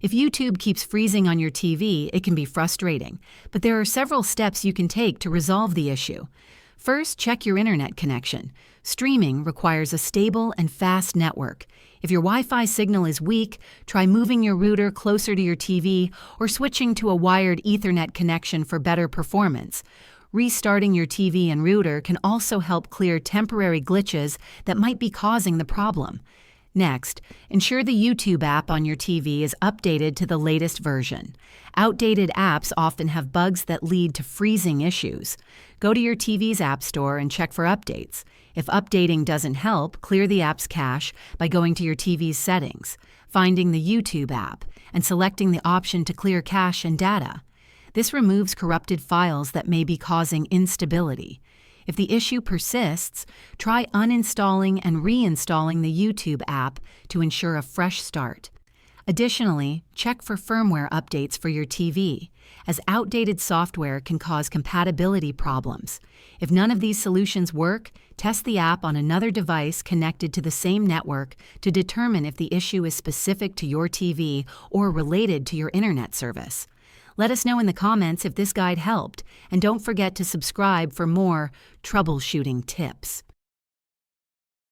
If YouTube keeps freezing on your TV, it can be frustrating, but there are several steps you can take to resolve the issue. First, check your internet connection. Streaming requires a stable and fast network. If your Wi-Fi signal is weak, try moving your router closer to your TV or switching to a wired Ethernet connection for better performance. Restarting your TV and router can also help clear temporary glitches that might be causing the problem. Next, ensure the YouTube app on your TV is updated to the latest version. Outdated apps often have bugs that lead to freezing issues. Go to your TV's app store and check for updates. If updating doesn't help, clear the app's cache by going to your TV's settings, finding the YouTube app, and selecting the option to clear cache and data. This removes corrupted files that may be causing instability. If the issue persists, try uninstalling and reinstalling the YouTube app to ensure a fresh start. Additionally, check for firmware updates for your TV, as outdated software can cause compatibility problems. If none of these solutions work, test the app on another device connected to the same network to determine if the issue is specific to your TV or related to your internet service. Let us know in the comments if this guide helped, and don't forget to subscribe for more troubleshooting tips.